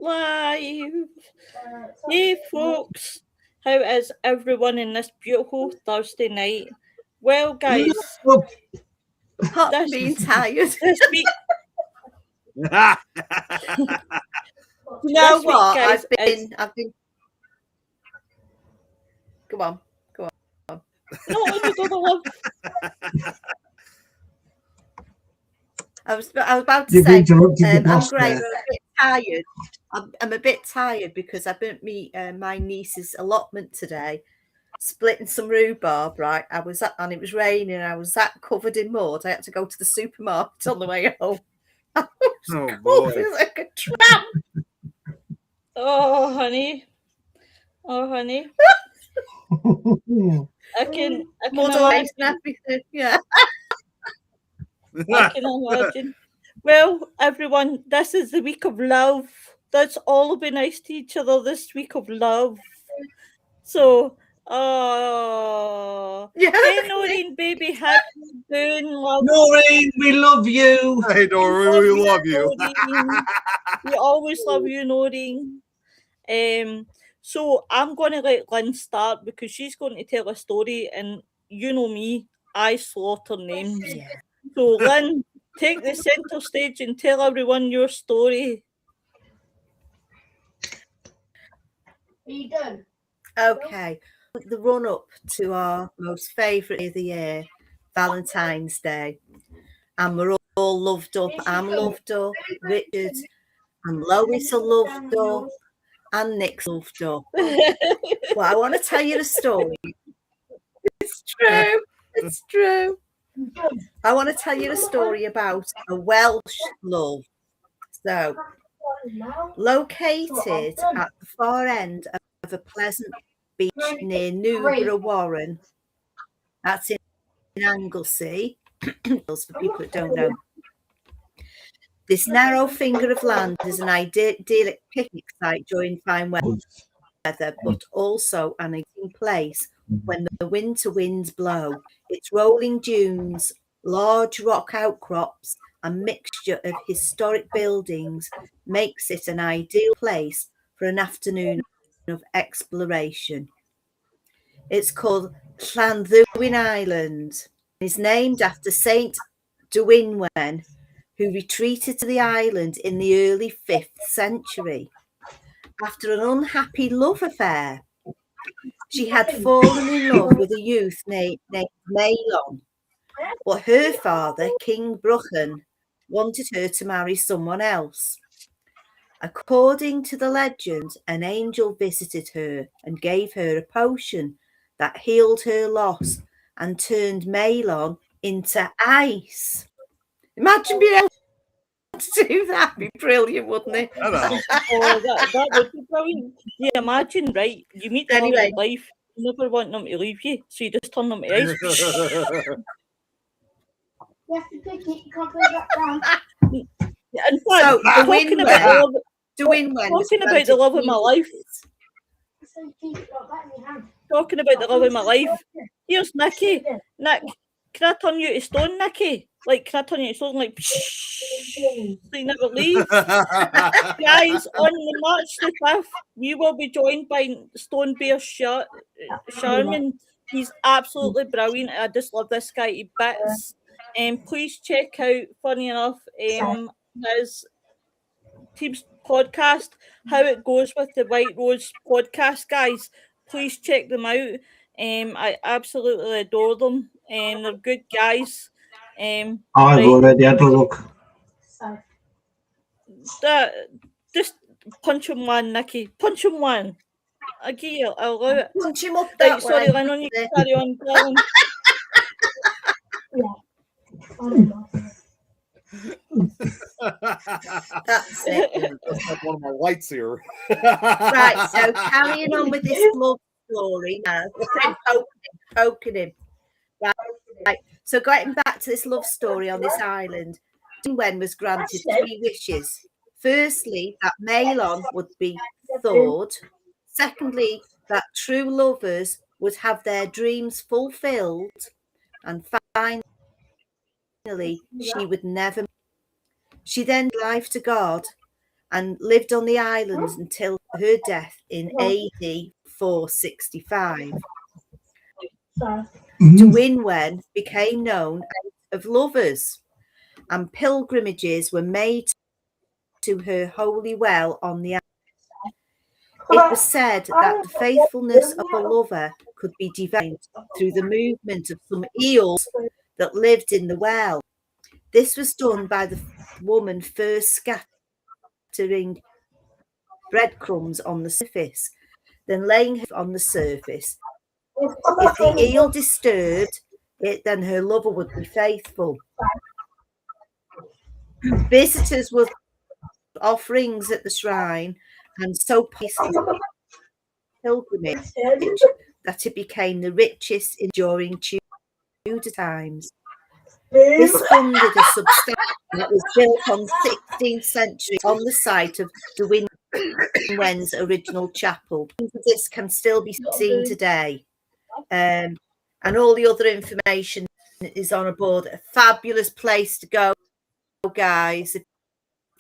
Live. Hey folks, how is everyone in this beautiful Thursday night? Well, guys, Hot this, being tired. this week, You know this week, what? guys, I've been. Come on. no, you go to love. I was about to say, I'm great. there. I'm a bit tired. I'm a bit tired because I've been at my niece's allotment today, splitting some rhubarb. Right, and it was raining. I was that covered in mud. I had to go to the supermarket on the way home. I was covered like a tramp. Oh, honey. I can Mud imagine. and everything. Yeah. I can imagine. Well, everyone, this is the week of love. Let's all be nice to each other this week of love. So, Yeah. hey Noreen, baby, how you doing, love? Noreen, we love you. Hey, Noreen, we love you. We always love you, Noreen. So I'm going to let Lynn start because she's going to tell a story, and you know me, I slaughter names. Yeah. So Lynn, take the centre stage and tell everyone your story. Are you done? Okay. The run up to our most favourite day of the year, Valentine's Day. And we're all loved up. I'm loved up. Richard and Lois are loved up. And Nick's loved up. Well, I want to tell you the story. It's true. It's true. I want to tell you the story about a Welsh love. So, located at the far end of a pleasant beach near Newborough Warren, that's in Anglesey, for people that don't know. This narrow finger of land is an idyllic picnic site during fine weather, but also an exciting place when the winter winds blow. Its rolling dunes, large rock outcrops, and mixture of historic buildings makes it an ideal place for an afternoon of exploration. It's called Llanddwyn Island. It's named after Saint Dwynwen, who retreated to the island in the early 5th century. After an unhappy love affair, she had fallen in love with a youth named Maelon, but her father, King Bruchen, wanted her to marry someone else. According to the legend, an angel visited her and gave her a potion that healed her loss and turned Maelon into ice. Imagine being able to do that. It'd be brilliant, wouldn't it? I know. Oh, that would be brilliant. You imagine, right? You meet them Anyway. in life, you never want them to leave you, so you just turn them to ice. You have to pick it, you can't put it back down. In fact, So, talking about the love, Dwynwen was talking about the love of my life, So you keep it like that in your hand. talking about the love of my life. Here's Nicky. Nick, can I turn you to stone, Nicky? Like, can I turn you to stone, like, so you never leave? Guys, on the March the 5th, we will be joined by Stone Bear Sharman. He's absolutely brilliant. I just love this guy to bits. Please check out, funny enough, his team's podcast, How It Goes with the White Rose podcast, guys. Please check them out. I absolutely adore them. They're good guys. I've already had a look. Just punch him one, Nicky. Punch him one. I'll give you. I'll allow it. Punch him up Right, that sorry, way. Lynn, you carry on, Dylan. That's it. That's like one of my lights here. Right, so carrying on with this love story now. Poking him. Right. So getting back to this love story on this island, Dwynwen was granted 3 wishes. Firstly, that Maelon would be thawed. Secondly, that true lovers would have their dreams fulfilled. And finally, she would never. She then gave life to God and lived on the islands until her death in AD 465. Dwynwen became known as of lovers, and pilgrimages were made to her holy well on the island. It was said that the faithfulness of a lover could be divined through the movement of some eels that lived in the well. This was done by the woman first scattering breadcrumbs on the surface, then laying her on the surface. If the eel disturbed it, then her lover would be faithful. Visitors would offerings at the shrine, and so pilgrimage that it became the richest during Tudor times. This funded a substantial that was built on the 16th century on the site of Dwynwen's original chapel. This can still be seen today. And all the other information is on a board. A fabulous place to go, guys. If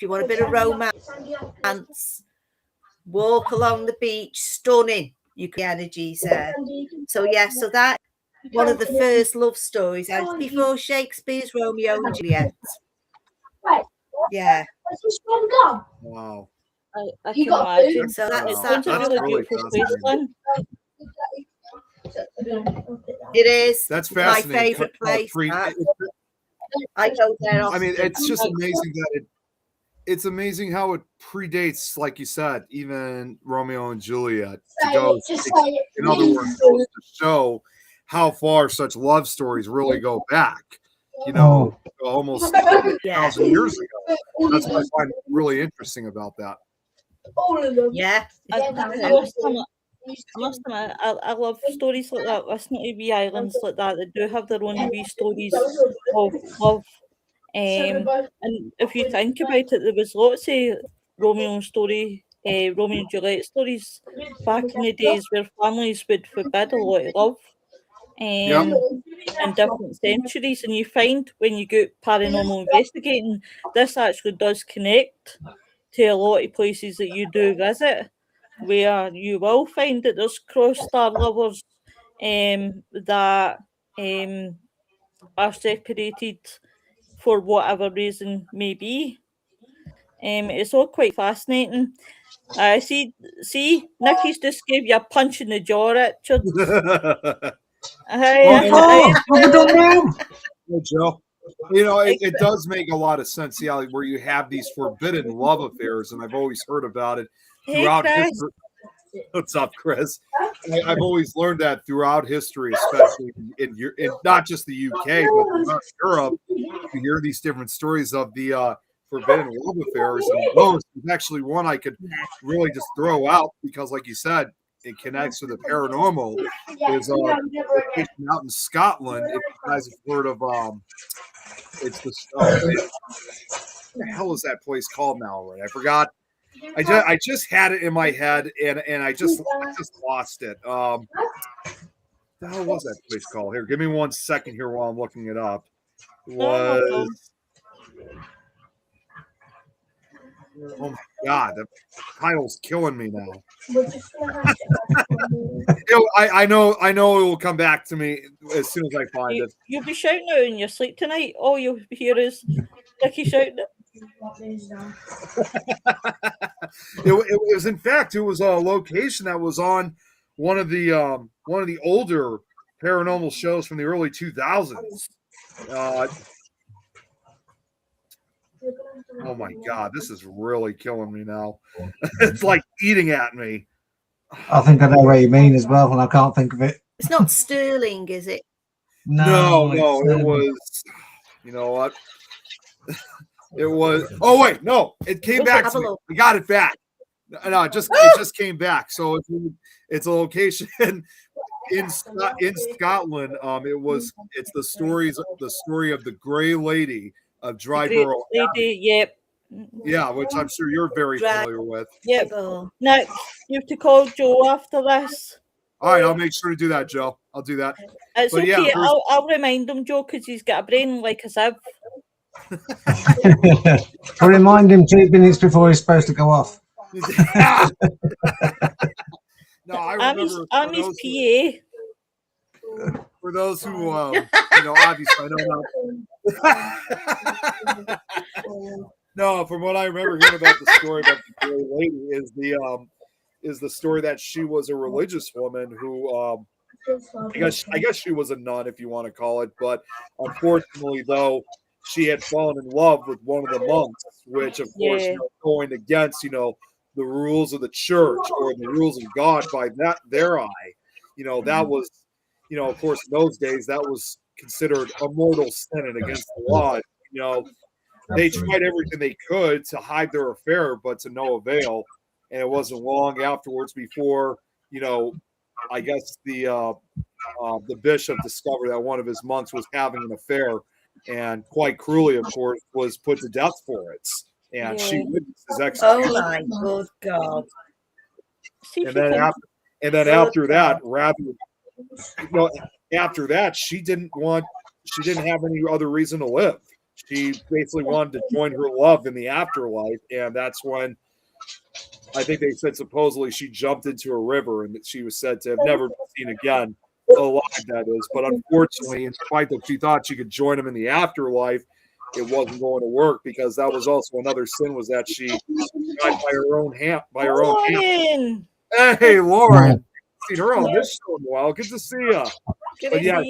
you want a bit of romance, walk along the beach, stunning. You can energies there. So so that one of the first love stories before Shakespeare's Romeo and Juliet. Yeah. Wow. I can imagine. So It's a really beautiful place, Lynn. It is. That's my fascinating. favourite place. I go there often. I mean, it's just amazing that it's amazing how it predates, like you said, even Romeo and Juliet. In other words, to show how far such love stories really go back. You know, almost 1,000 years ago. That's what I find really interesting about that. Yeah. I must admit, I love stories like that, listening to wee islands like that do have their own wee stories of love. And if you think about it, there was lots of Romeo and Juliet stories back in the days where families would forbid a lot of love in different centuries. And you find when you go paranormal investigating, this actually does connect to a lot of places that you do visit, where you will find that there's cross-star lovers that are separated for whatever reason may be. It's all quite fascinating. See, Nicky's just gave you a punch in the jaw, Richard. Hey, Joe. You know, it does make a lot of sense, yeah, where you have these forbidden love affairs, and I've always heard about it throughout history. What's up, Chris? I've always learned that throughout history, especially in not just the UK, but throughout Europe. You hear these different stories of the forbidden love affairs, and those is actually one I could really just throw out because, like you said, it connects with the paranormal. There's a location out in Scotland. If you guys have heard of it's the what the hell is that place called now? Right, I forgot. I just had it in my head and I just lost it. What the hell was that place called? Here, give me 1 second here while I'm looking it up. It was. Oh my God, the title's killing me now. I know it will come back to me as soon as I find it. You'll be shouting out in your sleep tonight. All you'll hear is Ricky shouting it. It was, in fact, it was a location that was on one of the older paranormal shows from the early 2000s. Oh my God, this is really killing me now. It's like eating at me. I think I know what you mean as well, and I can't think of it. It's not Sterling, is it? No, it was. You know what? It was. Oh wait, no, it came back to me. I got it back. No, it just came back. So it's a location in Scotland. It's the story of the Grey Lady of Dryborough. Yep. Yeah, which I'm sure you're very familiar with. Yep. Nick, you have to call Joe after this. All right, I'll make sure to do that, Joe. I'll do that. It's okay. I'll remind him, Joe, because he's got a brain like a sieve. But remind him 2 minutes before he's supposed to go off. No, I I'm remember his PA. for those who, obviously I don't know. No, from what I remember hearing about the story about the gray lady is the story that she was a religious woman who, I guess she was a nun, if you want to call it, but unfortunately, though, she had fallen in love with one of the monks, which, of course, going against, the rules of the church or the rules of God by their eye. That was, of course, in those days, that was considered a mortal sin and against the law. They tried everything they could to hide their affair, but to no avail. And it wasn't long afterwards before, I guess the bishop discovered that one of his monks was having an affair, and quite cruelly, of course, was put to death for it. And she witnessed his execution. Oh my good God! And then after that, after that, she didn't have any other reason to live. She basically wanted to join her love in the afterlife, and that's when I think they said supposedly she jumped into a river, and that she was said to have never been seen again, alive, that is. But unfortunately, in spite that she thought she could join him in the afterlife, it wasn't going to work, because that was also another sin, was that she died by her own hand. Hey, Lauren, seen her on this show in a while. Good to see you. But yeah,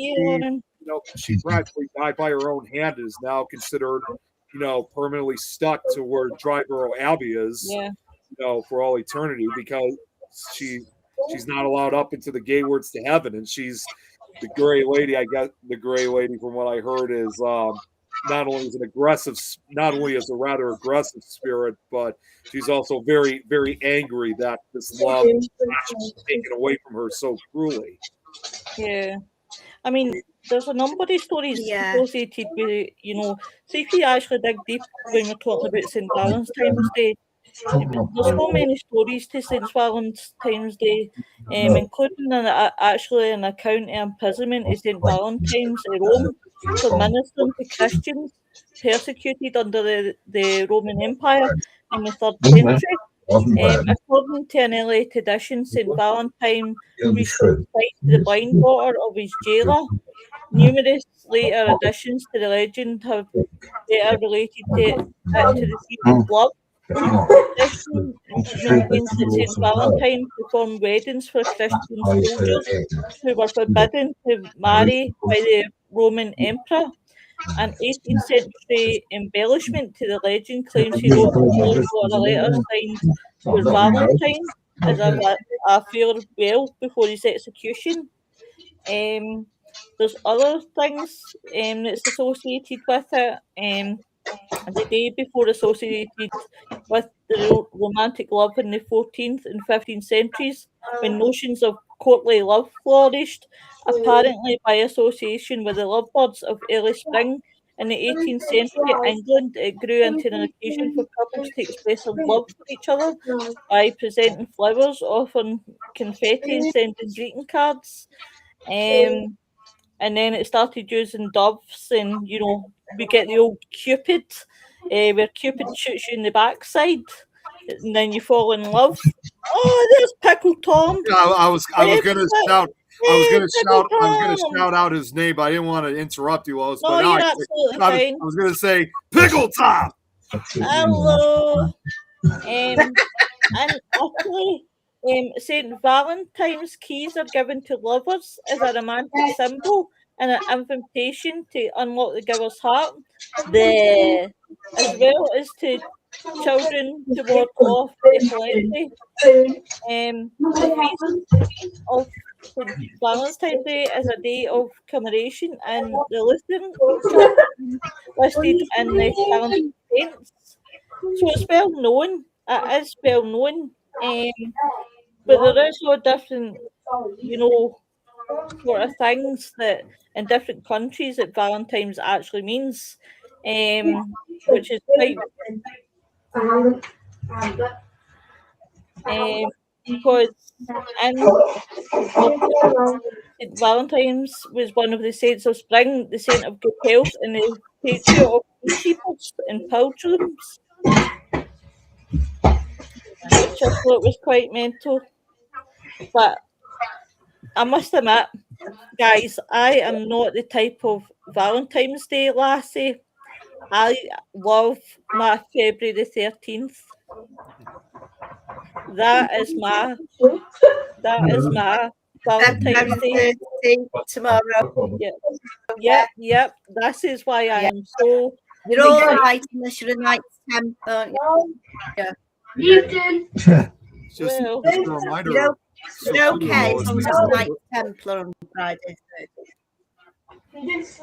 she practically died by her own hand and is now considered, permanently stuck to where Dryborough Abbey is, for all eternity, because she's not allowed up into the gatewards to heaven. And she's the gray lady. I guess the gray lady, from what I heard, is not only is a rather aggressive spirit, but she's also very, very angry that this love is taken away from her so cruelly. Yeah. I mean, there's a number of stories associated with, see if you actually dig deep when we're talking about St. Valentine's Day, there's so many stories to St. Valentine's Day, including actually an account of imprisonment of St. Valentine's in Rome for ministering to Christians persecuted under the Roman Empire in the 3rd century. According to an early tradition, St. Valentine received sight to the blind daughter of his jailer. Numerous later additions to the legend have better related to the theme of love. Tradition maintains that St. Valentine performed weddings for Christian soldiers who were forbidden to marry by the Roman Emperor. An 18th century embellishment to the legend claims he wrote a letter signed "Your Valentine" as a farewell before his execution. There's other things that's associated with it. The day before associated with the romantic love in the 14th and 15th centuries, when notions of courtly love flourished, apparently by association with the lovebirds of early spring. In the 18th century England, it grew into an occasion for couples to express their love for each other by presenting flowers, offering confetti, and sending greeting cards. And then it started using doves, and we get the old Cupid, where Cupid shoots you in the backside, and then you fall in love. Oh, there's Pickle Tom. I was gonna shout. I was gonna shout out his name, but I didn't want to interrupt you, Lois. No, you're absolutely fine. I was gonna say Pickle Tom. Hello. And actually, St. Valentine's keys are given to lovers as a romantic symbol and an invitation to unlock the giver's heart, as well as to children to ward off epilepsy. The feast of St. Valentine's Day is a day of commemoration, and the Lutheran listed in the calendar of saints. So it's well known. It is well known. But there is all different, sort of things that in different countries that Valentine's actually means, which is quite. Because Valentine's was one of the saints of spring, the saint of good health, and the patriot of and sheepers and pilgrims, which I thought was quite mental. But I must admit, guys, I am not the type of Valentine's Day lassie. I love my February the 13th. That is my Valentine's Day. Tomorrow. Yep. This is why I am so. You're all right unless you're a Knights Templar. You can. Just Well, a reminder. You're okay as long as it's a Knights Templar on Friday. Just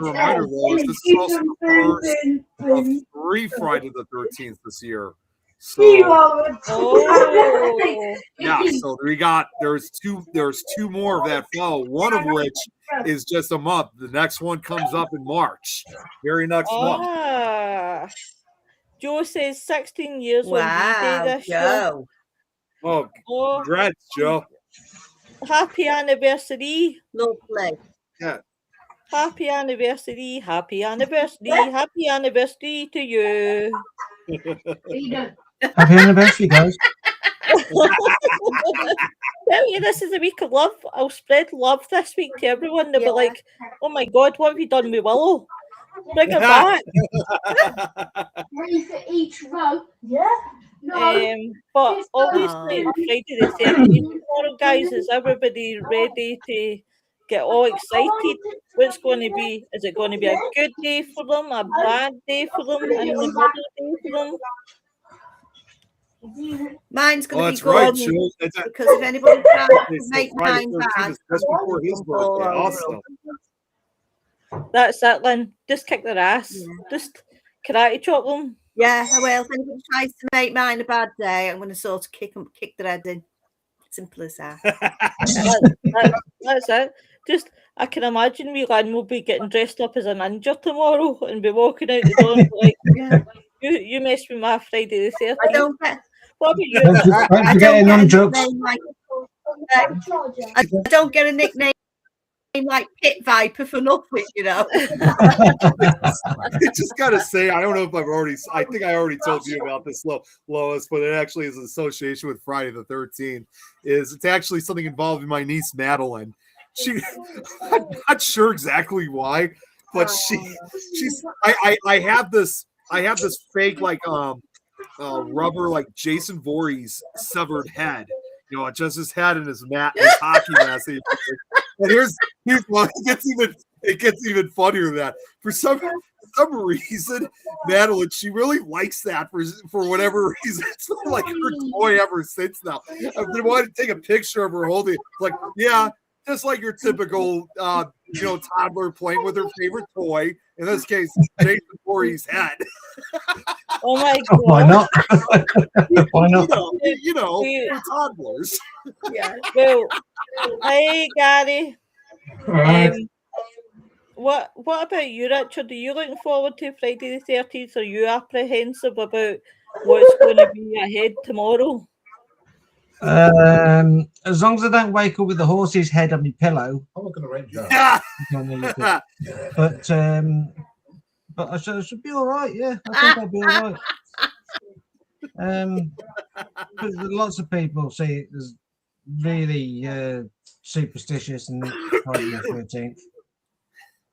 a reminder, Lois, this is also the first of 3 Friday the 13th this year. So yeah, so there's two more of that follow, one of which is just a month. The next one comes up in March. Very next month. Joe says 16 years on Wow, D-Day this year. Joe. Oh, congrats, Joe. Happy anniversary. Lovely. Yeah. Happy anniversary. Happy anniversary. Happy anniversary to you. Happy anniversary, guys. Tell you, this is a week of love. I'll spread love this week to everyone. They'll be like, oh my God, what have you done with Willow? Bring her back. Ready for each row? Yeah. No. But obviously, Friday the 13th tomorrow, guys, is everybody ready to get all excited? What's going to be? Is it going to be a good day for them, a bad day for them, and the middle day for them? Mine's going to be That's good right, Joe. because if anybody tries to make Friday mine 13th bad, is just before his birthday. Awesome. That's it, Lynn. Just kick their ass. Yeah. Just karate chop them. yeah, I will. If anybody tries to make mine a bad day, I'm going to sort of kick their head in. Simple as that. That's it. Just, I can imagine me, Lynn, will be getting dressed up as a ninja tomorrow and be walking out the door and be like, you messed with my Friday the 13th. I don't get. What about you? Don't forget in on jokes. I don't get a nickname like Pit Viper for nothing, you know. I just gotta say, I don't know if I think I already told you about this, Lois, but it actually is an association with Friday the 13th. It's actually something involving my niece Madeline. I'm not sure exactly why, but I have this fake rubber like Jason Voorhees severed head. You know, just his head and his hockey mask. And here's one. It gets even funnier than that. For some reason, Madeline, she really likes that for whatever reason. It's like her toy ever since now. I've been wanting to take a picture of her holding it. Like, yeah, just like your typical toddler playing with her favorite toy. In this case, Jason Voorhees' head. Oh my God. Why not? Why not? You know, for toddlers. Yeah. Well, hey, Gary. What about you, Richard? Are you looking forward to Friday the 13th? Are you apprehensive about what's going to be ahead tomorrow? As long as I don't wake up with the horse's head on my pillow. I'm not going to arrange that. But I should be all right. Yeah, I think I'll be all right. But lots of people say it as really superstitious and Friday the 13th,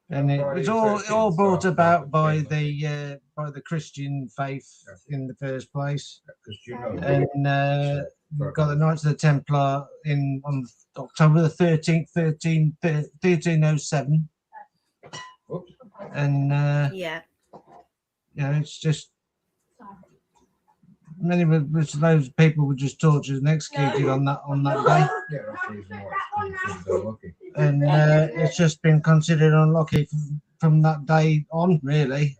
and it was all brought about by the Christian faith in the first place. And we've got the Knights of the Templar on October the 13th, 1307. And it's just many of those people were just tortured and executed on that day. Yeah, that's the reason why it's unlucky. And it's just been considered unlucky from that day on, really.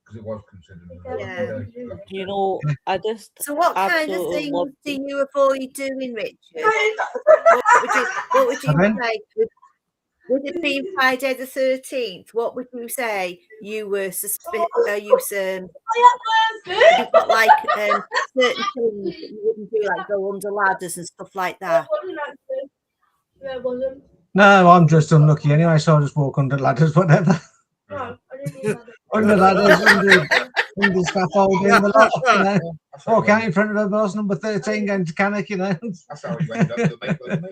Because it was considered unlucky. Yeah. You know, I just So what kind of things do you avoid doing, Richard? What would you say? Would it be Friday the 13th? What would you say you were suspicious? You've got like certain things that you wouldn't do, like go under ladders and stuff like that. No, I'm just unlucky anyway, so I'll just walk under ladders, whatever. under ladders, under scaffolding, the lot, you know. Walk out in front of a bus, number 13, going to Cannock, you know. That's how you end up to make like me.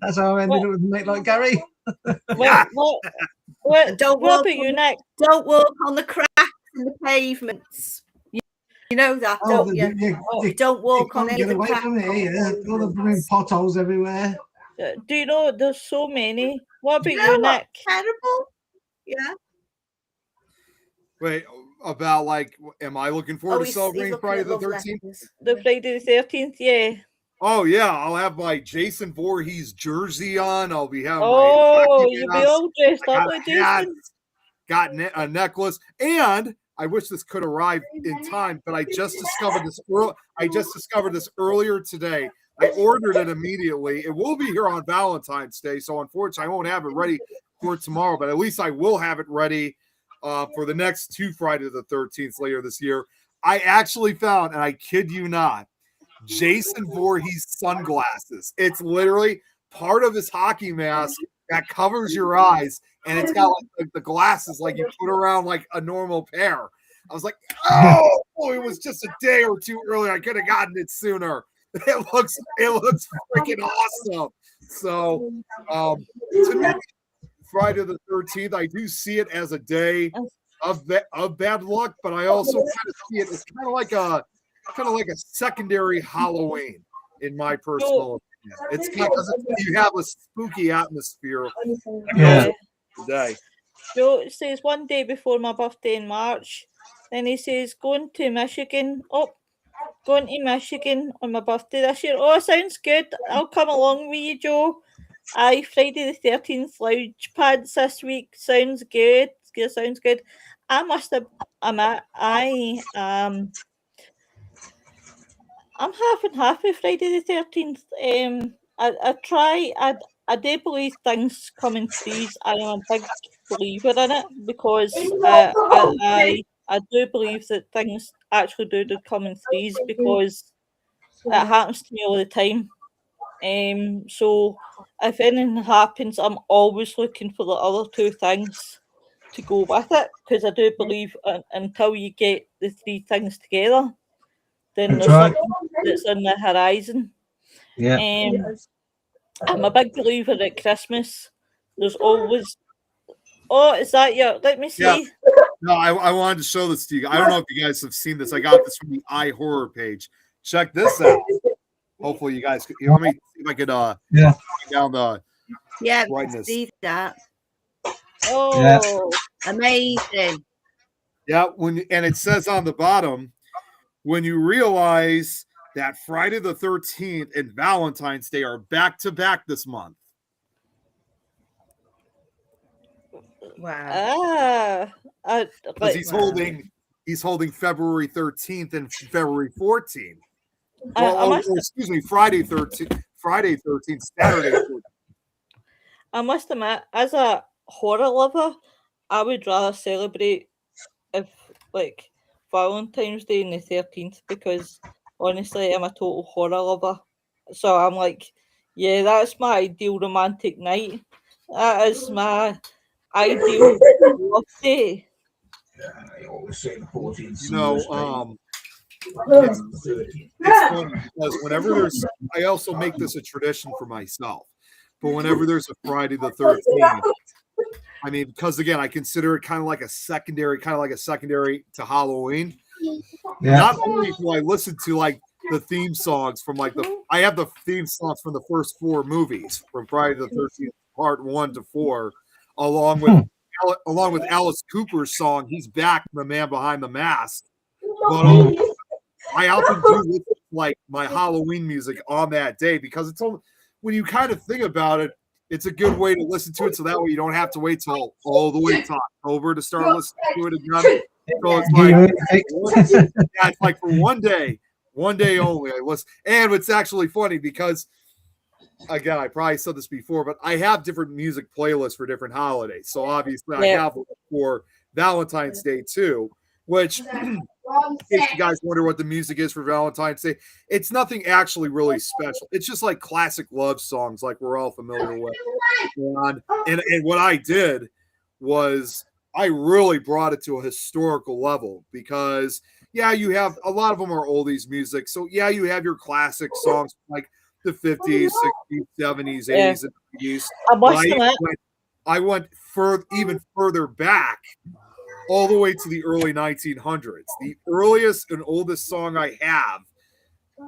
That's how I ended up with a mate like Gary. What Don't walk about you, Nick? Don't walk on the cracks in the pavements. You know that, don't you? You don't walk on any of Get the away cracks. from me, yeah. All the blooming potholes everywhere. Do you know there's so many? What about You know you, what's Nick? terrible? Yeah. Wait, about like, am I looking forward to he's celebrating looking Friday at the love 13th? letters. The Friday the 13th, yeah. Oh yeah, I'll have my Jason Voorhees jersey on. I'll be having Oh, my you'll be all dressed I up got like a hat, Jason. got a necklace, and I wish this could arrive in time, but I just discovered this earlier today. I ordered it immediately. It will be here on Valentine's Day, so unfortunately, I won't have it ready for tomorrow. But at least I will have it ready for the next 2 Friday the 13th later this year. I actually found, and I kid you not, Jason Voorhees sunglasses. It's literally part of his hockey mask that covers your eyes, and it's got like the glasses like you put around like a normal pair. I was like, oh, it was just a day or two earlier. I could have gotten it sooner. It looks freaking awesome. So to me, Friday the 13th, I do see it as a day of bad luck, but I also kind of see it as kind of like a secondary Halloween in my personal opinion. It's because you have a spooky atmosphere today. Joe says one day before my birthday in March, then he says going to Michigan. Going to Michigan on my birthday this year. Oh, sounds good. I'll come along with you, Joe. Aye, Friday the 13th lounge pads this week. Sounds good. Sounds good. I must have. I'm half and half with Friday the 13th. I do believe things come in threes. I am a big believer in it because I do believe that things actually do come in threes because it happens to me all the time. So if anything happens, I'm always looking for the other 2 things to go with it because I do believe until you get the 3 things together, then there's something that's on the horizon. Yeah. I'm a big believer at Christmas. There's always. Oh, is that your? Let me see. Yeah. No, I wanted to show this to you. I don't know if you guys have seen this. I got this from the iHorror page. Check this out. Hopefully, you guys. Let me see if I could. Down the. brightness. See that. Oh, amazing. Yeah, and it says on the bottom, when you realize that Friday the 13th and Valentine's Day are back to back this month. Wow. Because he's holding February 13th and February 14th. Excuse me, Friday 13th, Saturday 14th. I must admit, as a horror lover, I would rather celebrate if like Valentine's Day and the 13th because honestly, I'm a total horror lover. So I'm like, yeah, that's my ideal romantic night. That is my ideal love day. You know, it's funny because whenever there's, I also make this a tradition for myself. But whenever there's a Friday the 13th, I mean, because again, I consider it kind of like a secondary to Halloween. Yeah. Not only do I listen to like the theme songs from I have the theme songs from the first 4 movies from Friday the 13th, part 1 to 4, along with Alice Cooper's song "He's Back," the man behind the mask. But I often do listen to, like, my Halloween music on that day because it's only, when you kind of think about it, it's a good way to listen to it so that way you don't have to wait till all the way to October to start listening to it again. So it's like for one day only I listen. And it's actually funny because, again, I probably said this before, but I have different music playlists for different holidays. So obviously I have one for Valentine's Day too, which in case you guys wonder what the music is for Valentine's Day, it's nothing actually really special. It's just like classic love songs like we're all familiar with. And what I did was I really brought it to a historical level because, yeah, you have a lot of them are oldies music. So, yeah, you have your classic songs like the 50s, 60s, 70s, 80s, and 90s. I must admit, I went even further back, all the way to the early 1900s. The earliest and oldest song I have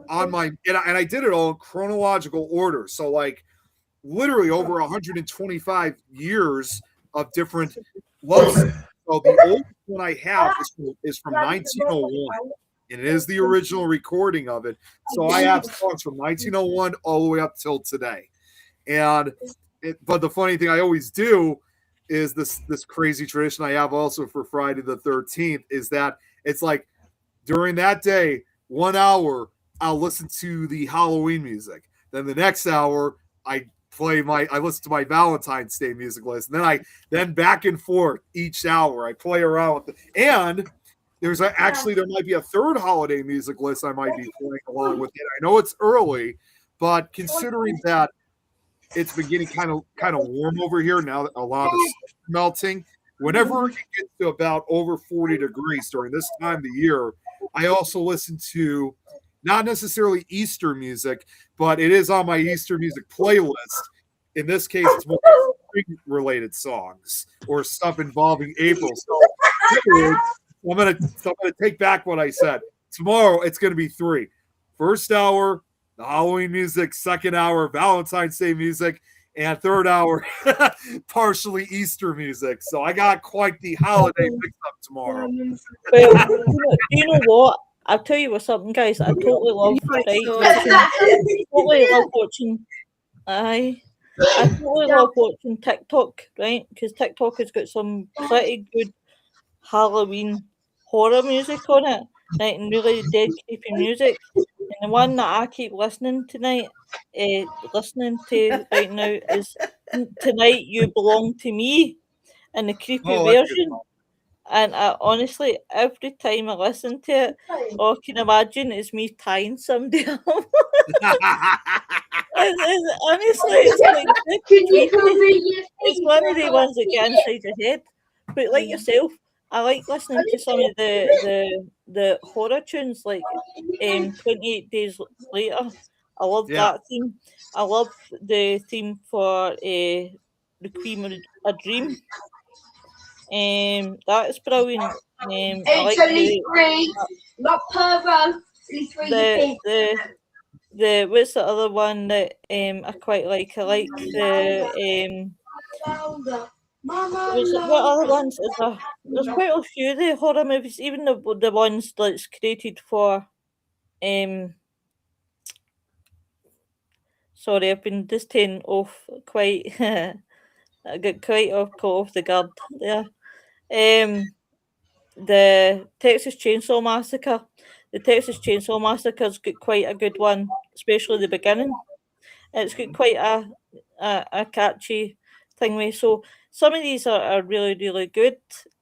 on my, and I did it all in chronological order. So, like, literally over 125 years of different love songs. So the oldest one I have is from 1901, and it is the original recording of it. So I have songs from 1901 all the way up till today. But the funny thing I always do is this crazy tradition I have also for Friday the 13th is that it's like during that day, 1 hour, I'll listen to the Halloween music. Then the next hour, I listen to my Valentine's Day music list, and then back and forth each hour. I play around with it. And there might be a third holiday music list I might be playing along with it. I know it's early, but considering that it's been getting kind of warm over here now that a lot of the snow is melting, whenever it gets to about over 40 degrees during this time of the year, I also listen to not necessarily Easter music, but it is on my Easter music playlist. In this case, it's more spring-related songs or stuff involving April. So I'm gonna take back what I said. Tomorrow, it's going to be 3. First hour, the Halloween music. Second hour, Valentine's Day music. And third hour, partially Easter music. So I got quite the holiday mix up tomorrow. Well, do you know what? I'll tell you something, guys. I totally love watching. I totally love watching TikTok, right? Because TikTok has got some pretty good Halloween horror music on it, right? And really dead creepy music. And the one that I keep listening to right now is "Tonight You Belong to Me" in the creepy version. And honestly, every time I listen to it, all I can imagine is me tying somebody up. Honestly, it's like it's one of the ones that get inside your head. But like yourself, I like listening to some of the horror tunes, like 28 Days Later. I love that theme. I love the theme for Requiem of a Dream. That is brilliant. I like not pervo. the what's the other one that I quite like? I like the what other ones is there? There's quite a few of the horror movies, even the ones that's created for sorry, I've been just taken off quite I got quite off the guard there. The Texas Chainsaw Massacre. The Texas Chainsaw Massacre's got quite a good one, especially the beginning. It's got quite a catchy thing with. So some of these are really, really good.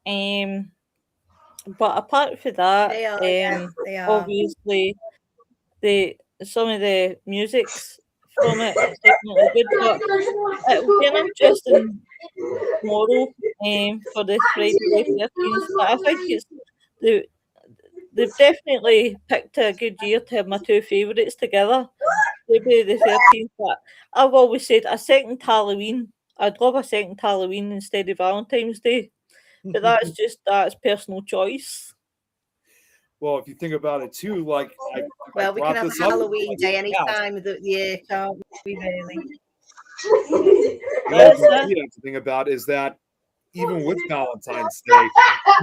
But apart from that, They are. obviously some of the music's from it is definitely good. But it'll be an interesting tomorrow for the Friday the 13th. But I think it's they've definitely picked a good year to have my two favourites together. Maybe the 13th. But I've always said a second Halloween. I'd love a second Halloween instead of Valentine's Day. But that's personal choice. Well, if you think about it too, like we can have a Halloween day any time of the year, can't we? Really. The thing about is that even with Valentine's Day,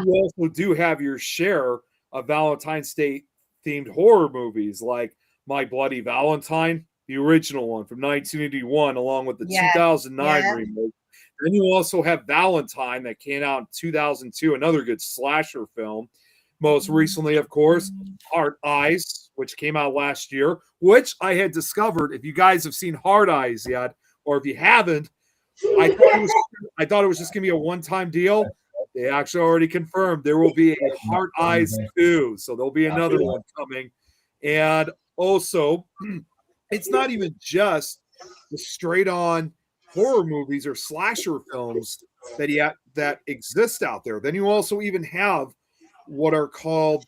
you also do have your share of Valentine's Day themed horror movies like My Bloody Valentine, the original one from 1981, along with the 2009 remake. Then you also have Valentine that came out in 2002, another good slasher film. Most recently, of course, Hard Eyes, which came out last year, which I had discovered. If you guys have seen Hard Eyes yet, or if you haven't, I thought it was just going to be a one-time deal. They actually already confirmed there will be a Hard Eyes 2, so there'll be another one coming. And also, it's not even just the straight-on horror movies or slasher films that exist out there. Then you also even have what are called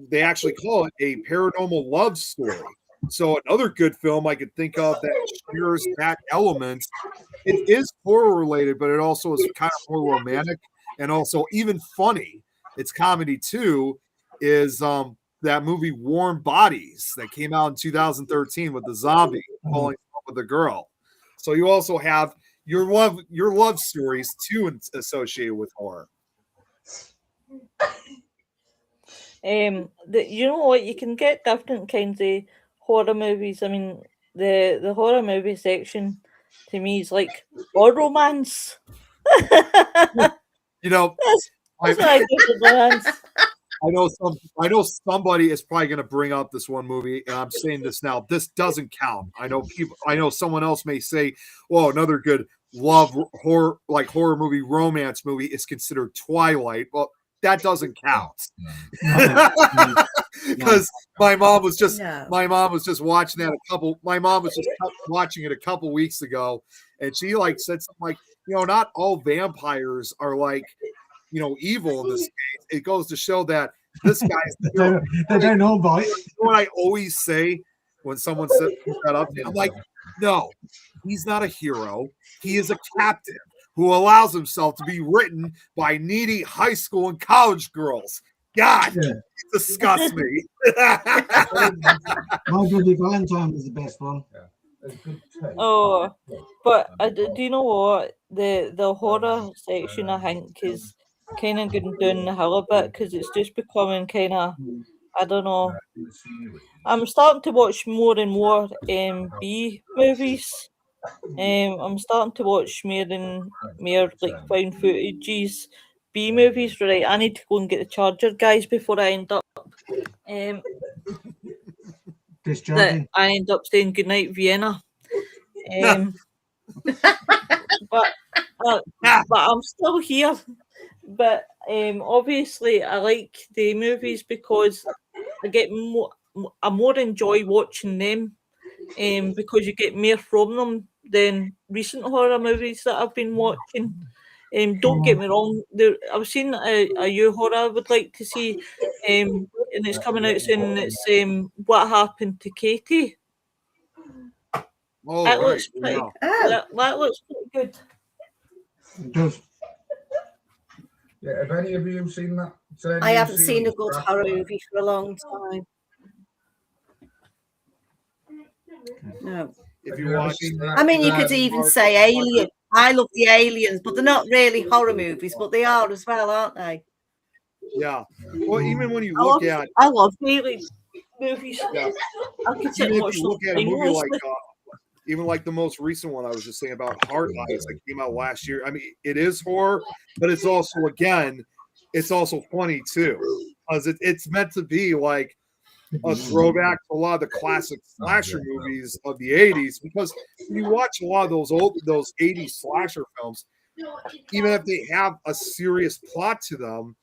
they actually call it a paranormal love story. So another good film I could think of that shares that element. It is horror related, but it also is kind of more romantic and also even funny. It's comedy too. Is that movie Warm Bodies that came out in 2013 with the zombie falling in love with the girl. So you also have your love stories too associated with horror. You know what? You can get different kinds of horror movies. I mean, the horror movie section to me is like or romance. You know, That's what I do for romance. I know somebody is probably going to bring up this one movie, and I'm saying this now. This doesn't count. I know someone else may say, "Well, another good horror movie, romance movie is considered Twilight." Well, that doesn't count because my mom was just watching that watching it a couple weeks ago, and she said something like, not all vampires are evil in this case. It goes to show that this guy's they don't all bite. You know what I always say when someone says that up? I'm like, no, he's not a hero. He is a captain who allows himself to be written by needy high school and college girls. God, it disgusts me. My Bloody Valentine was the best one. Oh, but do you know what? The horror section, I think, is kind of going down the hill a bit because it's just becoming kind of, I don't know. I'm starting to watch more and more B movies. I'm starting to watch more and more found footages, B movies. Right, I need to go and get the charger, guys, before I end up Discharging. I end up saying goodnight, Vienna. But I'm still here. But obviously, I like the movies because I more enjoy watching them. Because you get more from them than recent horror movies that I've been watching. Don't get me wrong, I've seen a new horror I would like to see, and it's coming out soon. It's What Happened to Katie. Oh, That right. looks pretty. That looks pretty good. It does. Yeah, have any of you seen that? I haven't seen a good horror movie for a long time. No. If you watch, I mean, you could even say Alien. I love the Aliens, but they're not really horror movies, but they are as well, aren't they? Yeah. Well, even when you look at, I love alien movies. yeah, I could sit even and if watch you them look at a movie endlessly. even like the most recent one I was just saying about Heart Eyes that came out last year. I mean, it is horror, but it's also it's also funny too, because it's meant to be like a throwback to a lot of the classic slasher movies of the 80s. Because when you watch a lot of those 80s slasher films, even if they have a serious plot to them,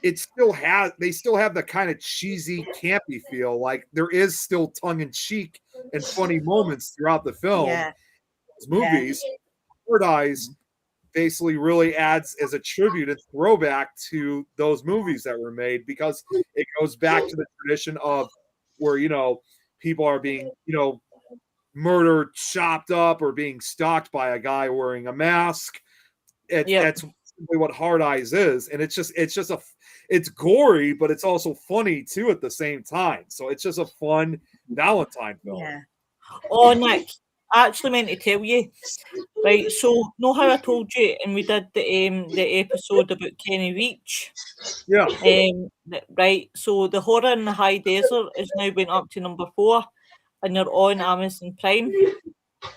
they still have the kind of cheesy, campy feel. Like there is still tongue-in-cheek and funny moments throughout the film. Yeah. Those movies, Heart Eyes basically really adds as a tribute and throwback to those movies that were made, because it goes back to the tradition of where, people are being, murdered, chopped up, or being stalked by a guy wearing a mask. That's simply what Hard Eyes is. And it's gory, but it's also funny too at the same time. So it's just a fun Valentine film. Yeah. Oh, Nick, I actually meant to tell you. Right, so know how I told you, and we did the episode about Kenny Reach. Yeah. Right, so the Horror in the High Desert is now went up to number 4, and they're on Amazon Prime.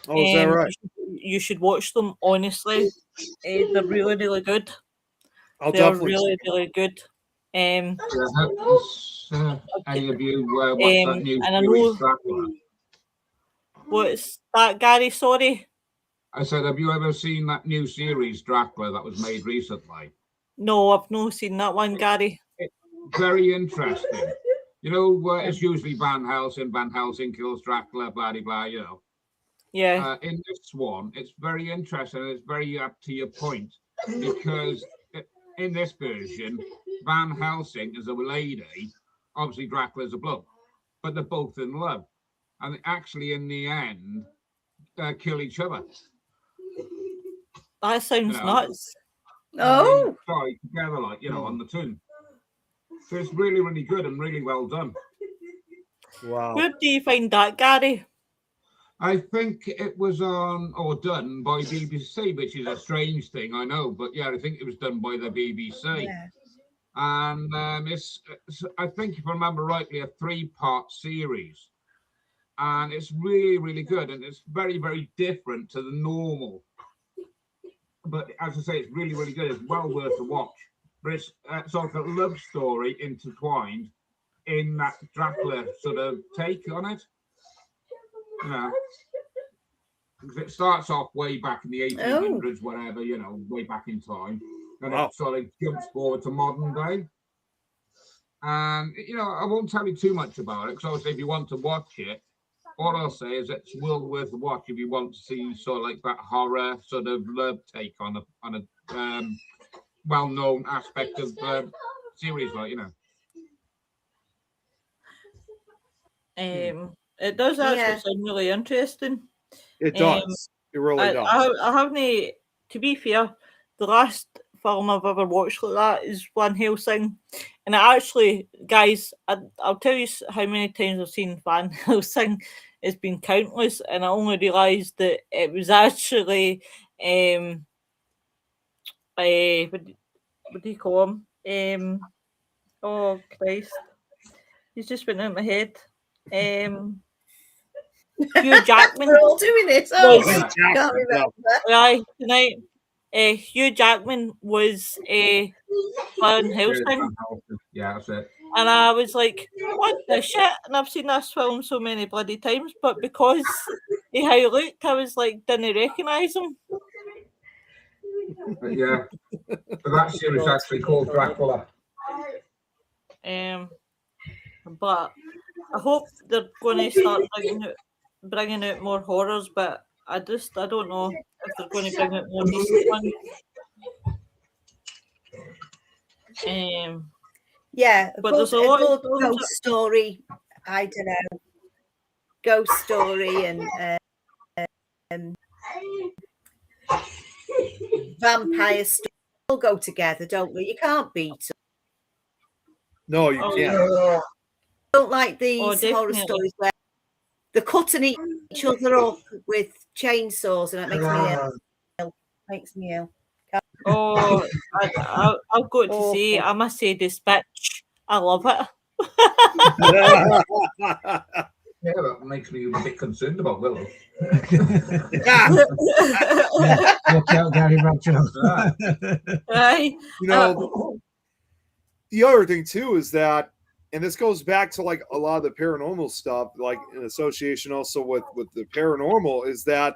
Oh, is that right? You should watch them. Honestly, they're really, really good. I'll They're definitely. really, really good. Any of you watch that new and I series, know Dracula? what's that, Gary? Sorry. I said, have you ever seen that new series, Dracula, that was made recently? No, I've not seen that one, Gary. It's very interesting. It's usually Van Helsing kills Dracula, blah, blah, blah, Yeah. In this one, it's very interesting. It's very up to your point. because in this version, Van Helsing is a lady, obviously Dracula's a bloke, but they're both in love, and they actually, in the end, kill each other. That sounds nuts. Oh, Die together, like, you know, on the tomb. So it's really, really good and really well done. Wow. Where do you find that, Gary? I think it was on or done by BBC, which is a strange thing, I know, but yeah, I think it was done by the BBC. yeah. And it's, I think, if I remember rightly, a 3-part series. And it's really, really good, and it's very, very different to the normal. But as I say, it's really, really good. It's well worth a watch. But it's sort of a love story intertwined in that Dracula sort of take on it. You know, because it starts off way back in the 1800s, whatever, you know, way back in time. And it sort of jumps forward to modern day. And, you know, I won't tell you too much about it, because obviously if you want to watch it, all I'll say is it's well worth a watch if you want to see sort of like that horror sort of love take on a well-known aspect of series, like, you know. It does actually sound really interesting. It does. It really does. I haven't, to be fair, the last film I've ever watched like that is Van Helsing. And actually, guys, I'll tell you how many times I've seen Van Helsing. It's been countless, and I only realised that it was actually what do you call him? Oh Christ, he's just went out of my head. Hugh Jackman. We're all doing it. Oh, can't remember. Right, tonight. Hugh Jackman was Van Helsing. Yeah, that's it. And I was like, what the shit? And I've seen this film so many bloody times, but because of how he looked, I was like, didn't recognise him. Yeah. But that series is actually called Dracula. But I hope they're going to start bringing out more horrors, but I don't know if they're going to bring out more decent ones. Yeah, but there's a lot of ghost story. I don't know, ghost story and vampire story all go together, don't we? You can't beat them. No, you can't. I don't like these horror stories where they're cutting each other up with chainsaws, and it makes me ill. Makes me ill. Oh, I've got to say, I must say this bitch. I love it. Yeah, that makes me a bit concerned about Willow. Look out, Gary Bradshaw. Right. You know, the other thing too is that, and this goes back to like a lot of the paranormal stuff, like in association also with the paranormal, is that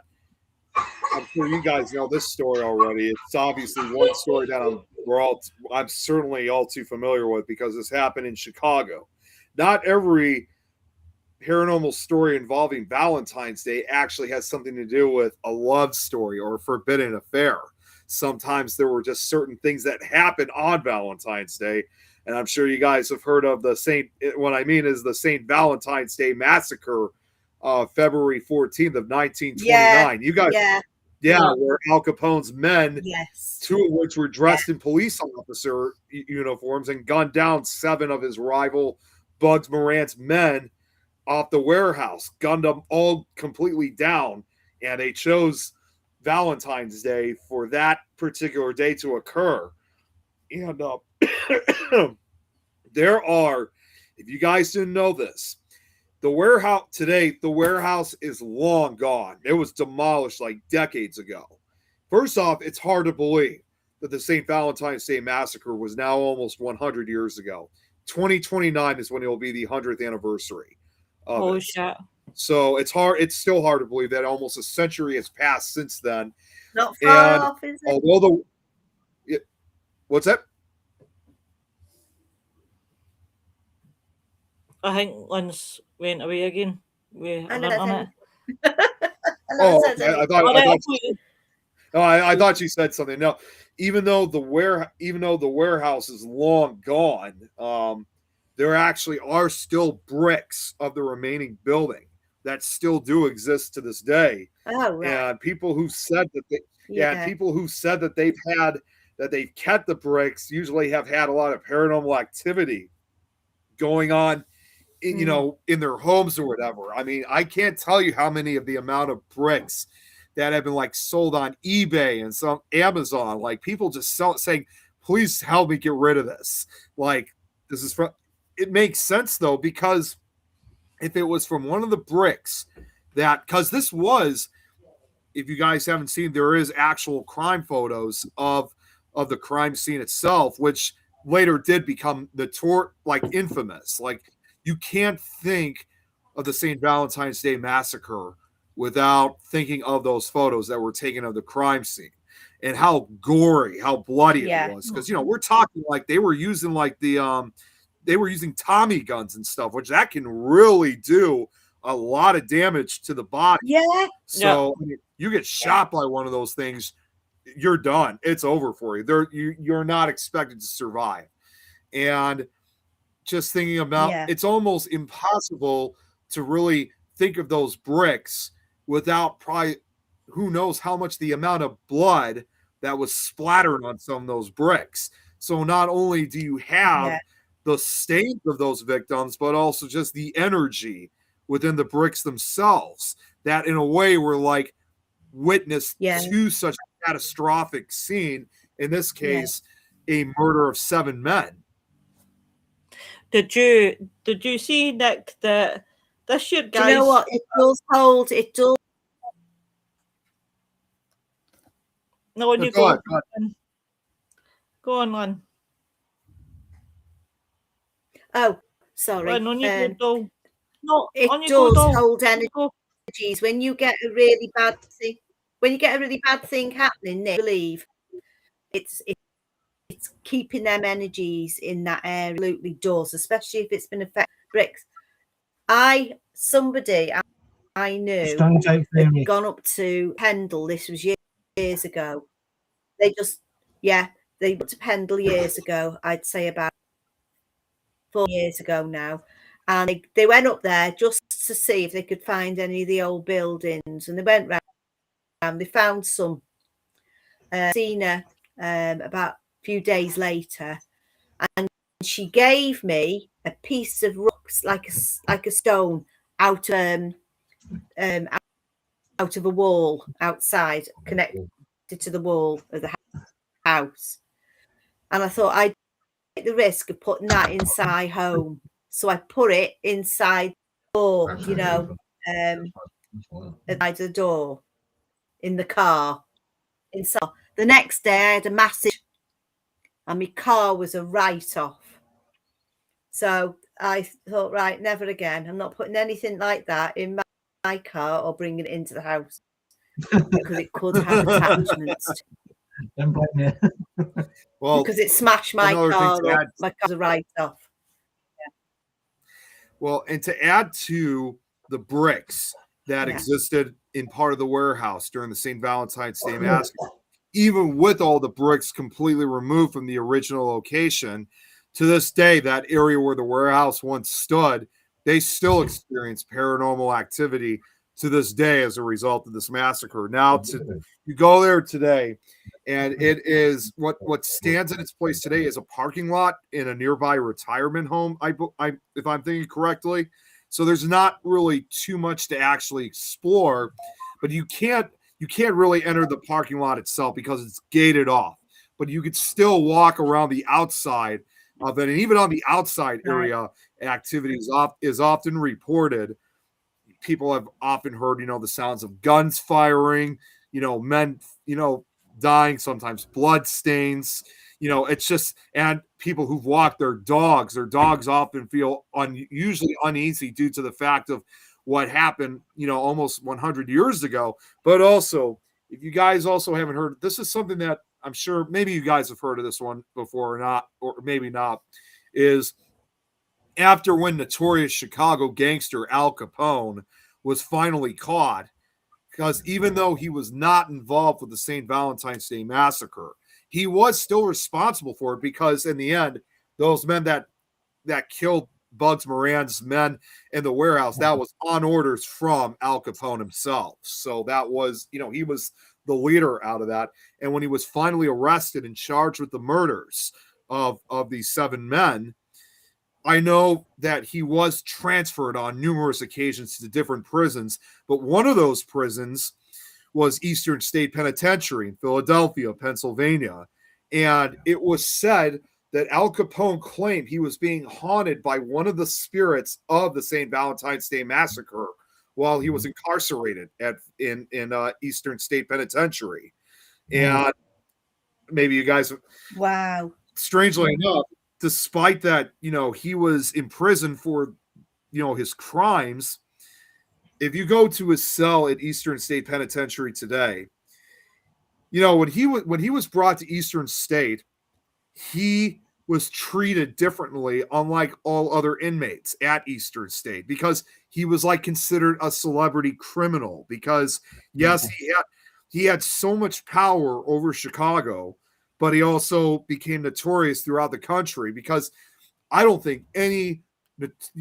I'm sure you guys know this story already. It's obviously one story that I'm certainly all too familiar with because this happened in Chicago. Not every paranormal story involving Valentine's Day actually has something to do with a love story or a forbidden affair. Sometimes there were just certain things that happened on Valentine's Day. And I'm sure you guys have heard of the what I mean is the St. Valentine's Day Massacre, February 14th of 1929. You guys, where Al Capone's men, two of which were dressed in police officer uniforms and gunned down 7 of his rival Bugs Morant's men off the warehouse, gunned them all completely down, and they chose Valentine's Day for that particular day to occur. And there are, if you guys didn't know this, the warehouse is long gone. It was demolished like decades ago. First off, it's hard to believe that the St. Valentine's Day Massacre was now almost 100 years ago. 2029 is when it will be the 100th anniversary. Oh, shit. So it's still hard to believe that almost a century has passed since then. Not far off, is it? What's that? I think Lynn's went away again. I thought Oh, I thought you said something. No, even though the warehouse is long gone, there actually are still bricks of the remaining building that still do exist to this day. Oh, right. And people who said that Yeah. people who said that they've kept the bricks usually have had a lot of paranormal activity going on in their homes or whatever. I mean, I can't tell you how many of the amount of bricks that have been like sold on eBay and some Amazon, like people just saying, please help me get rid of this. Like, this is from, it makes sense though, because if it was from one of the bricks because this was, if you guys haven't seen, there is actual crime photos of the crime scene itself, which later did become like infamous. Like, you can't think of the St. Valentine's Day massacre without thinking of those photos that were taken of the crime scene and how gory, how bloody it was. Because we're talking like they were using like they were using Tommy guns and stuff, which that can really do a lot of damage to the body. Yeah. So you get shot by one of those things, you're done. It's over for you. You're not expected to survive. And just thinking about it's almost impossible to really think of those bricks without probably who knows how much the amount of blood that was splattered on some of those bricks. So not only do you have the stains of those victims, but also just the energy within the bricks themselves that in a way were like witness to such a catastrophic scene. In this case, a murder of 7 men. Did you see, Nick, that this year, guys? Do you know what? It does hold. It does. No, you go on. Go on, Lynn. Oh, sorry. Lynn, on you go, no, it on you does go, hold energies when you get a really bad thing. When you get a really bad thing happening, Nick, I believe it's keeping them energies in that area. Absolutely does, especially if it's been affected bricks. Somebody I knew had gone up to Pendle. This was years ago. They went to Pendle years ago. I'd say about 4 years ago now. And they went up there just to see if they could find any of the old buildings. And they went round. They found some. Seen her about a few days later, and she gave me a piece of rocks, like a stone, out of a wall outside, connected to the wall of the house. And I thought I'd take the risk of putting that inside my home, so I put it inside the door, inside the door in the car. Inside. The next day, I had a massive, and my car was a write-off. So I thought, right, never again. I'm not putting anything like that in my car or bringing it into the house because it could have attachments. Don't blame me. Well, because it smashed my car up. My car's a write-off. Well, and to add to the bricks that existed in part of the warehouse during the St. Valentine's Day massacre, even with all the bricks completely removed from the original location, to this day, that area where the warehouse once stood, they still experience paranormal activity to this day as a result of this massacre. Now, you go there today, and it is what stands in its place today is a parking lot in a nearby retirement home, if I'm thinking correctly. So there's not really too much to actually explore, but you can't really enter the parking lot itself because it's gated off. But you could still walk around the outside of it, and even on the outside area, activity is often reported. People have often heard, the sounds of guns firing, men, dying, sometimes blood stains. It's just, and people who've walked their dogs often feel usually uneasy due to the fact of what happened, almost 100 years ago. But also, if you guys also haven't heard, this is something that I'm sure maybe you guys have heard of this one before or not, or maybe not, is after when notorious Chicago gangster Al Capone was finally caught because even though he was not involved with the St. Valentine's Day massacre, he was still responsible for it, because in the end, those men that killed Bugs Moran's men in the warehouse, that was on orders from Al Capone himself. So that was, he was the leader out of that. And when he was finally arrested and charged with the murders of these 7 men, I know that he was transferred on numerous occasions to different prisons, but one of those prisons was Eastern State Penitentiary in Philadelphia, Pennsylvania. And it was said that Al Capone claimed he was being haunted by one of the spirits of the St. Valentine's Day massacre while he was incarcerated in Eastern State Penitentiary. And maybe you guys, Wow. strangely enough, despite that, he was in prison for, his crimes, if you go to his cell at Eastern State Penitentiary today, when he was brought to Eastern State, he was treated differently, unlike all other inmates at Eastern State, because he was considered a celebrity criminal, because yes, he had so much power over Chicago, but he also became notorious throughout the country, because I don't think any,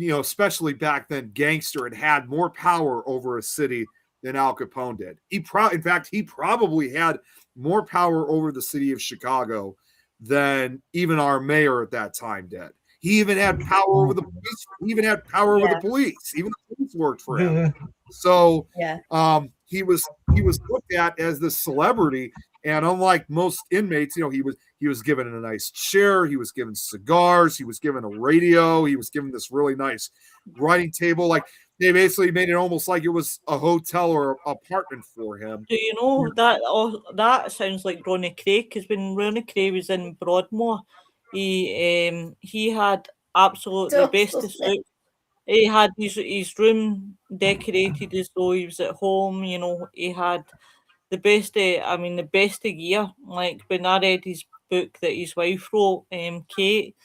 especially back then, gangster had more power over a city than Al Capone did. In fact, he probably had more power over the city of Chicago than even our mayor at that time did. He even had power over the police. He even had power over the police. Even the police worked for him. So he was looked at as this celebrity. And unlike most inmates, he was given a nice chair, he was given cigars, he was given a radio, he was given this really nice writing table. They basically made it almost like it was a hotel or apartment for him. Do you know that sounds like Ronnie Craig? Because when Ronnie Craig was in Broadmoor, he had absolutely the best of suits. He had his room decorated as though he was at home. He had the best of gear. Like when I read his book that his wife wrote, Kate,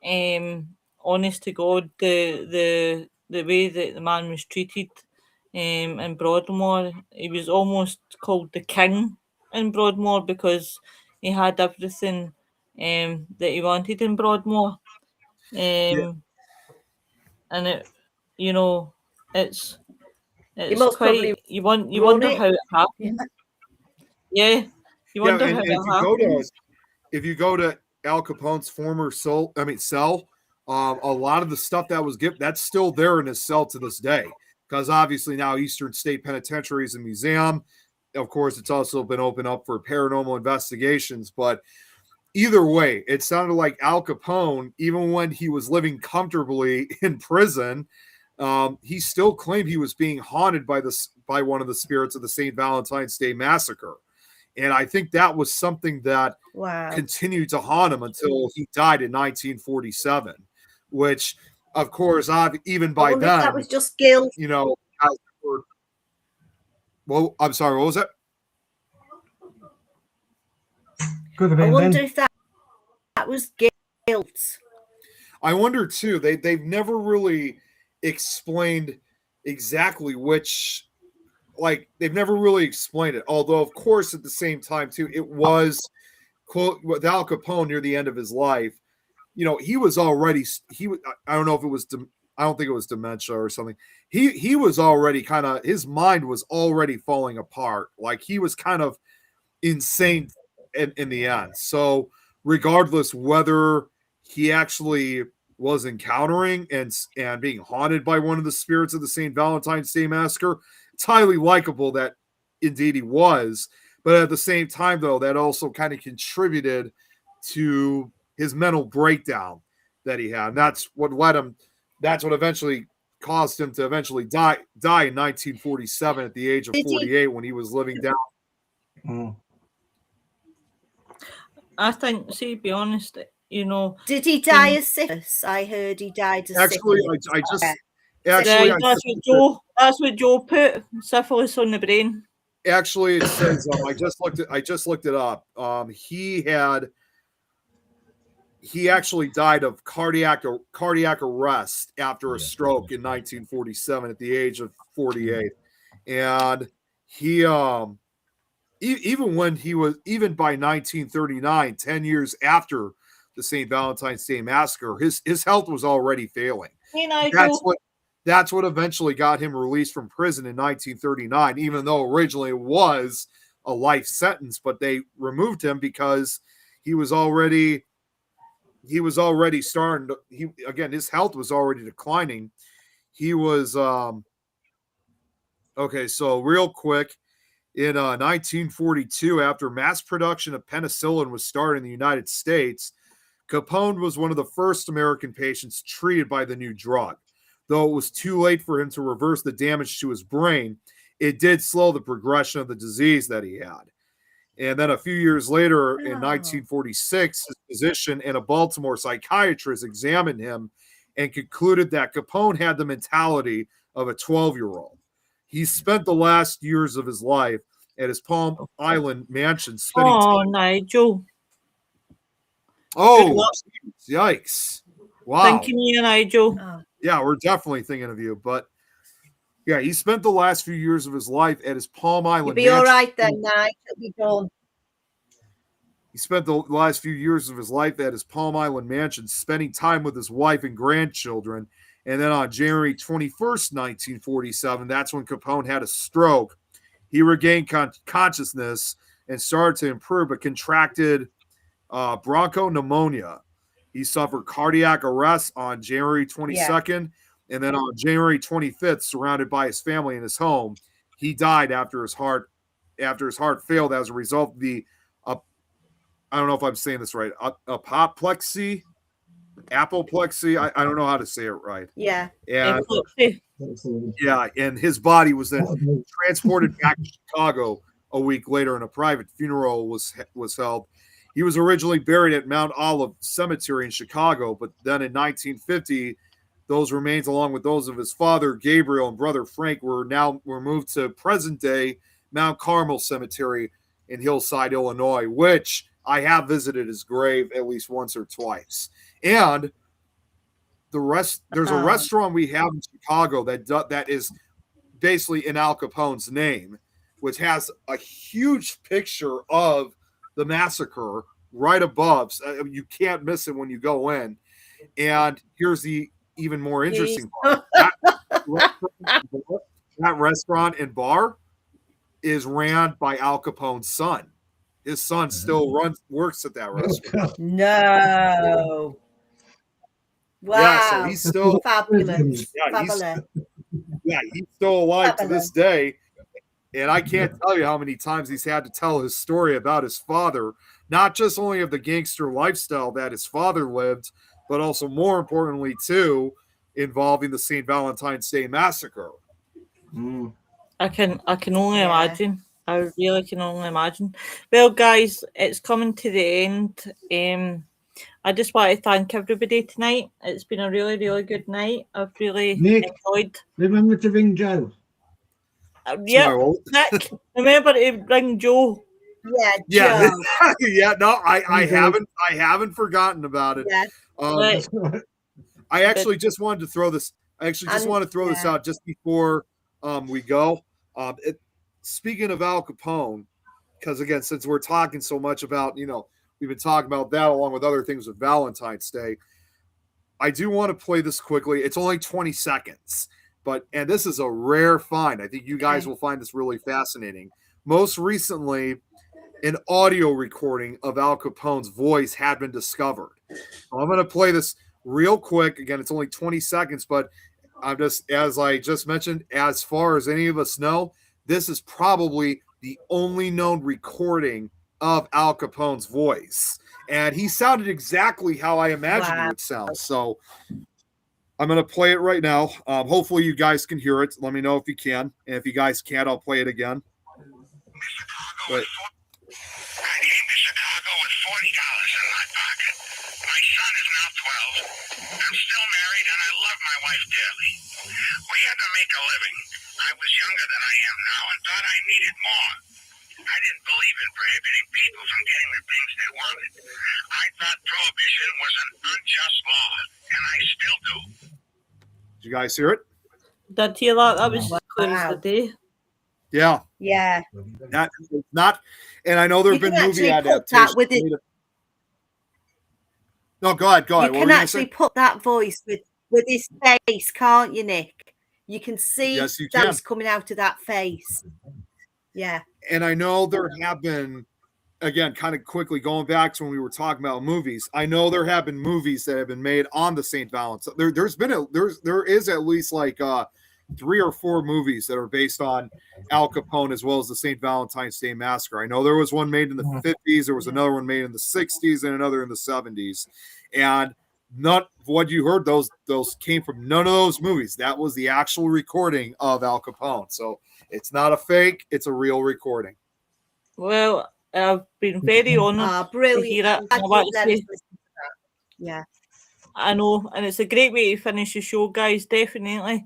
honest to God, the way that the man was treated in Broadmoor, he was almost called the king in Broadmoor, because he had everything that he wanted in Broadmoor. And it, it's quite, you wonder how it happened. Yeah, you wonder how it happened. If you go to Al Capone's former cell, a lot of the stuff that was given, that's still there in his cell to this day, because obviously now Eastern State Penitentiary is a museum. Of course, it's also been opened up for paranormal investigations, but either way, it sounded like Al Capone, even when he was living comfortably in prison, he still claimed he was being haunted by one of the spirits of the St. Valentine's Day massacre. And I think that was something that continued to haunt him until he died in 1947, which, of course, even by then, that was just guilt. Well, I'm sorry, what was that? Could have been. I wonder if that was guilt. I wonder too. They've never really explained exactly which. They've never really explained it. Although, of course, at the same time too, it was quote with Al Capone near the end of his life. He was already. I don't know if it was. I don't think it was dementia or something. He was already kind of. His mind was already falling apart. He was kind of insane in the end. So regardless whether he actually was encountering and being haunted by one of the spirits of the St. Valentine's Day massacre, it's highly likable that indeed he was. But at the same time, though, that also kind of contributed to his mental breakdown that he had. And that's what eventually caused him to eventually die in 1947 at the age of 48 when he was living down. I think, to be honest, Did he die of syphilis? I heard he died of syphilis. That's what Joe put, syphilis on the brain. Actually, it says I just looked it up. He actually died of cardiac arrest after a stroke in 1947 at the age of 48, and he even by 1939, 10 years after the St. Valentine's Day massacre, his health was already failing. Hey, Nigel. That's what eventually got him released from prison in 1939, even though originally it was a life sentence, but they removed him because he was already starting to, his health was already declining. He was okay, so real quick, in 1942, after mass production of penicillin was started in the United States, Capone was one of the first American patients treated by the new drug. Though it was too late for him to reverse the damage to his brain, it did slow the progression of the disease that he had. And then a few years later, in 1946, his physician and a Baltimore psychiatrist examined him and concluded that Capone had the mentality of a 12-year-old. He spent the last years of his life at his Palm Island mansion spending time. Nigel. Oh, yikes. Wow. Thinking of you, Nigel. Yeah, we're definitely thinking of you. But yeah, he spent the last few years of his life at his Palm Island You'll be mansion. all right then, Nigel. It'll be done. He spent the last few years of his life at his Palm Island mansion, spending time with his wife and grandchildren. And then on January 21st, 1947, that's when Capone had a stroke. He regained consciousness and started to improve, but contracted bronchopneumonia. He suffered cardiac arrest on January 22nd. And then on January 25th, surrounded by his family in his home, he died after his heart failed as a result of the I don't know if I'm saying this right. Apoplexy. I don't know how to say it right. Yeah. And and his body was then transported back to Chicago a week later, and a private funeral was held. He was originally buried at Mount Olive Cemetery in Chicago, but then in 1950, those remains, along with those of his father Gabriel and brother Frank, were moved to present-day Mount Carmel Cemetery in Hillside, Illinois, which I have visited his grave at least once or twice. And there's a restaurant we have in Chicago that is basically in Al Capone's name, which has a huge picture of the massacre right above. So you can't miss it when you go in. And here's the even more interesting part. That restaurant and bar is ran by Al Capone's son. His son still works at that restaurant. No. Wow. Yeah, so he's still fabulous. He's still alive to this day. And I can't tell you how many times he's had to tell his story about his father, not just only of the gangster lifestyle that his father lived, but also more importantly, too, involving the St. Valentine's Day massacre. I can only imagine. I really can only imagine. Well, guys, it's coming to the end. I just want to thank everybody tonight. It's been a really, really good night. I've really enjoyed. Remember to ring Joe. Yeah, Nick, remember to ring Joe. Yeah, no, I haven't forgotten about it. I actually just wanted to throw this. Want to throw this out just before we go. Speaking of Al Capone, because again, since we're talking so much about, we've been talking about that along with other things with Valentine's Day, I do want to play this quickly. It's only 20 seconds, and this is a rare find. I think you guys will find this really fascinating. Most recently, an audio recording of Al Capone's voice had been discovered. So I'm going to play this real quick. Again, it's only 20 seconds, but as I just mentioned, as far as any of us know, this is probably the only known recording of Al Capone's voice. And he sounded exactly how I imagined he would sound. So I'm going to play it right now. Hopefully you guys can hear it. Let me know if you can. And if you guys can't, I'll play it again. I came to Chicago with $40 in my pocket. My son is now 12. I'm still married and I love my wife dearly. We had to make a living. I was younger than I am now and thought I needed more. I didn't believe in prohibiting people from getting the things they wanted. I thought prohibition was an unjust law, and I still do. Did you guys hear it? Did you hear that? That was clear as the day. Yeah. Yeah. That is not, and I know there have You been can movie actually put that adaptations. with it. No, go ahead. You What can were you actually put that voice with his face, can't you, Nick? You can see Yes, you that can. coming out of that face. Yeah. And I know there have been, again, kind of quickly going back to when we were talking about movies. I know there have been movies that have been made on the St. Valentine. There is at least like 3 or 4 movies that are based on Al Capone as well as the St. Valentine's Day Massacre. I know there was one made in the 50s, there was another one made in the 60s, and another in the 70s. And not what you heard, those came from none of those movies. That was the actual recording of Al Capone. So it's not a fake, it's a real recording. Well, I've been very honoured to hear it. Brilliant. I want to say, Yeah. I know, and it's a great way to finish the show, guys. Definitely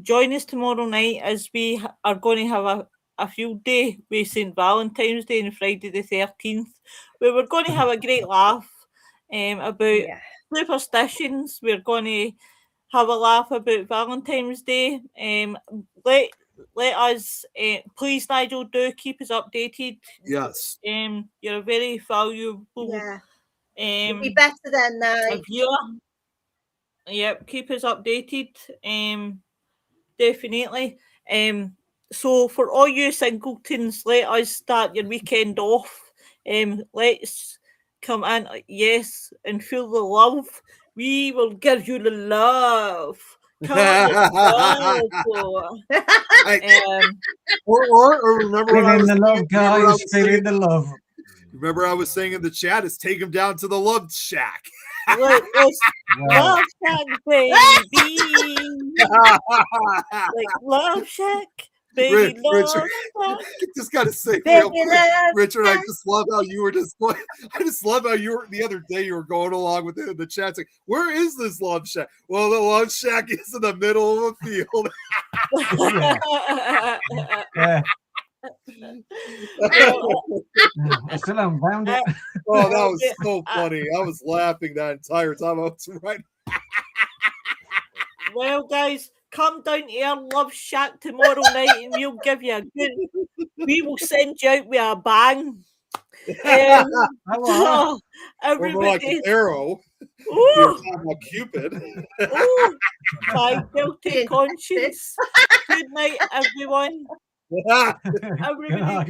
join us tomorrow night as we are going to have a field day with St. Valentine's Day and Friday the 13th, where we're going to have a great laugh about superstitions. We're going to have a laugh about Valentine's Day. Let us, please, Nigel, do keep us updated. Yes. You're a very valuable. Yeah. You'll be better than that. Yep, keep us updated. Definitely. So for all you singletons, let us start your weekend off. Let's come in, yes, and feel the love. We will give you the love. Come on, or remember feeling the love, guys. Feeling the love. Remember, I was saying in the chat, is take him down to the love shack. Love Shack, baby. Like Love Shack, baby. Richard, Love just gotta say, Baby real quick, Richard, I just love how you were I just love how you were the other day. You were going along with the chat saying, "Where is this Love Shack?" Well, the Love Shack is in the middle of a field. Yeah. I still haven't found it. Oh, that was so funny. I was laughing that entire time. I was right. Well, guys, come down to our Love Shack tomorrow night and we'll give you a good. We will send you out with a bang. So, everybody, like an arrow. Ooh. You're talking about Cupid. Ooh, my guilty conscience. Good night, everyone. Everybody.